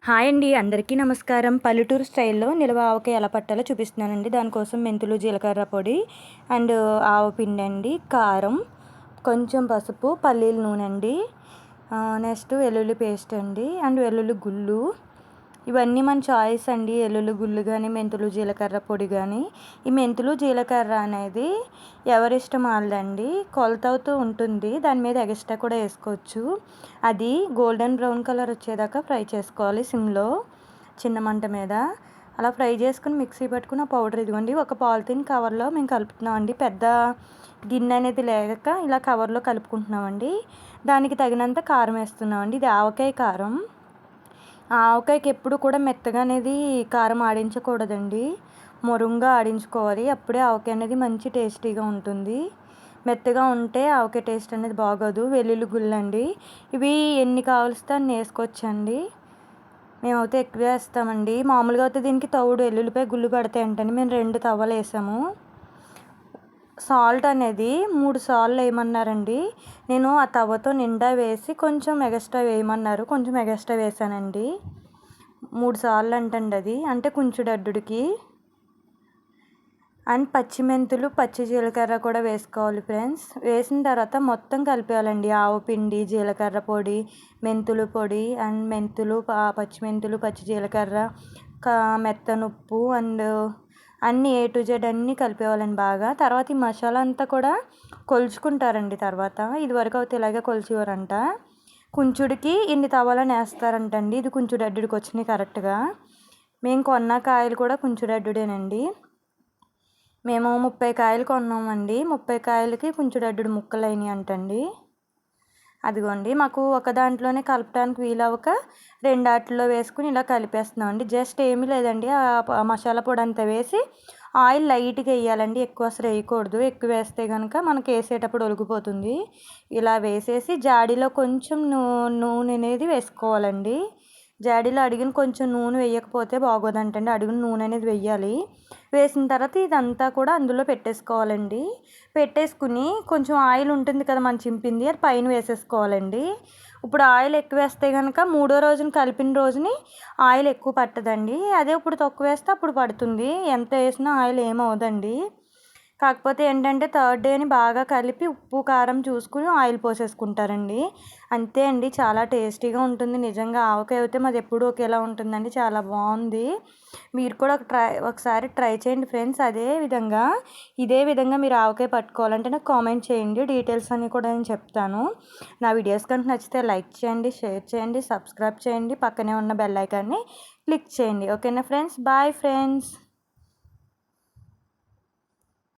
Hi అండి, అందరికీ నమస్కారం. పల్లెటూరు స్టైల్లో నిల్వ ఆవకాయ ఎలా పట్టాలో చూపిస్తున్నానండి. దానికోసం మెంతులు, జీలకర్ర పొడి అండ్ ఆవ పిండి అండి, కారం, కొంచెం పసుపు, పల్లీల నూనె అండి, నెక్స్ట్ వెల్లుల్లి పేస్ట్ అండి అండ్ వెల్లుల్లి గుళ్ళు. ఇవన్నీ మన చాయిస్ అండి. వెల్లుల్లి గుళ్ళు కానీ, మెంతులు జీలకర్ర పొడి కానీ. ఈ మెంతులు జీలకర్ర అనేది ఎవరిష్టం వాళ్ళదండి. కొలత అవుతూ ఉంటుంది, దాని మీద ఎక్స్ట్రా కూడా వేసుకోవచ్చు. అది గోల్డెన్ బ్రౌన్ కలర్ వచ్చేదాకా ఫ్రై చేసుకోవాలి సిమ్లో, చిన్న మంట మీద. అలా ఫ్రై చేసుకుని మిక్సీ పట్టుకుని ఆ పౌడర్ ఇదిగోండి ఒక పాలిథిన్ కవర్లో మేము కలుపుతున్నామండి. పెద్ద గిన్నె అనేది లేక ఇలా కవర్లో కలుపుకుంటున్నామండి. దానికి తగినంత కారం వేస్తున్నామండి. ఇది ఆవకాయ కారం. ఆవకాయకి ఎప్పుడు కూడా మెత్తగా అనేది కారం ఆడించకూడదండి, మొరుంగా ఆడించుకోవాలి. అప్పుడే ఆవకాయ అనేది మంచి టేస్టీగా ఉంటుంది. మెత్తగా ఉంటే ఆవకాయ టేస్ట్ అనేది బాగోదు. వెల్లుల్లి గుళ్ళండి, ఇవి ఎన్ని కావలిస్తే అన్ని వేసుకోవచ్చండి. మేమైతే ఎక్కువ వేస్తామండి. మామూలుగా అయితే దీనికి తౌడు వెల్లుల్లిపాయ గుళ్ళు పడతాయి అంటండి. మేము 2 తవ్వలు వేసాము. సాల్ట్ అనేది 3 సార్లు వేయమన్నారండి. నేను ఆ తవ్వతో నిండా వేసి కొంచెం ఎగస్ట్రా వేయమన్నారు, కొంచెం ఎగస్ట్రా వేసానండి. 3 సార్లు అంటండి అది, అంటే కుంచుడడ్డుడికి. అండ్ పచ్చిమెంతులు, పచ్చి జీలకర్ర కూడా వేసుకోవాలి ఫ్రెండ్స్. వేసిన తర్వాత మొత్తం కలిపేయాలండి. ఆవు పిండి, జీలకర్ర పొడి, మెంతులు పొడి అండ్ మెంతులు, పచ్చిమెంతులు, పచ్చి జీలకర్ర, మెత్తనుప్పు అండ్ అన్నీ A to Z అన్నీ కలిపేవాళ్ళండి బాగా. తర్వాత ఈ మసాలా అంతా కూడా కొలుచుకుంటారండి. తర్వాత ఇదివరకు అయితే ఇలాగే కొలిచేవారంట. కుంచుడికి ఇన్ని తవ్వాలని వేస్తారంటండి. ఇది కుంచుడడ్డుడికి వచ్చినాయి కరెక్ట్గా. మేము కొన్న కాయలు కూడా కుంచుడడ్డుడేనండి. మేము 30 కాయలు కొన్నామండి. 30 కాయలకి కుంచుడడ్డుడు ముక్కలు అయినాయి అంటండి. అదిగోండి మాకు ఒక దాంట్లోనే కలపడానికి వీలవక 2 ఆటల్లో వేసుకుని ఇలా కలిపేస్తున్నామండి. జస్ట్ ఏమీ లేదండి, ఆ మసాలా పొడి అంతా వేసి ఆయిల్ లైట్గా వేయాలండి, ఎక్కువ అసలు వేయకూడదు. ఎక్కువ వేస్తే కనుక మనకి వేసేటప్పుడు ఒలిగిపోతుంది. ఇలా వేసేసి జాడీలో కొంచెం నూనె అనేది వేసుకోవాలండి. జాడీలో అడిగిన కొంచెం నూనె వేయకపోతే బాగోదంటండి, అడుగున నూనె అనేది వేయాలి. వేసిన తర్వాత ఇదంతా కూడా అందులో పెట్టేసుకోవాలండి. పెట్టేసుకుని కొంచెం ఆయిల్ ఉంటుంది కదా మనం చింపింది, అది పైన వేసేసుకోవాలండి. ఇప్పుడు ఆయిల్ ఎక్కువ వేస్తే కనుక 3వ రోజున కలిపిన రోజుని ఆయిల్ ఎక్కువ పట్టదండి. అదే ఇప్పుడు తక్కువ వేస్తే అప్పుడు పడుతుంది. ఎంత వేసినా ఆయిల్ ఏమవుదండి. కాకపోతే ఏంటంటే 3rd డేని బాగా కలిపి ఉప్పు కారం చూసుకుని ఆయిల్ పోసేసుకుంటారండి. అంతే అండి, చాలా టేస్టీగా ఉంటుంది. నిజంగా ఆవకాయ అయితే మాది ఎప్పుడు ఒకేలా ఉంటుందండి, చాలా బాగుంది. మీరు కూడా ఒకసారి ట్రై చేయండి ఫ్రెండ్స్. ఇదే విధంగా మీరు ఆవకాయ పట్టుకోవాలంటే నాకు కామెంట్ చేయండి. డీటెయిల్స్ అన్నీ కూడా నేను చెప్తాను. నా వీడియోస్ కనుక నచ్చితే లైక్ చేయండి, షేర్ చేయండి, సబ్స్క్రైబ్ చేయండి, పక్కనే ఉన్న బెల్ ఐకాన్ని క్లిక్ చేయండి. ఓకేనా ఫ్రెండ్స్, బాయ్ ఫ్రెండ్స్.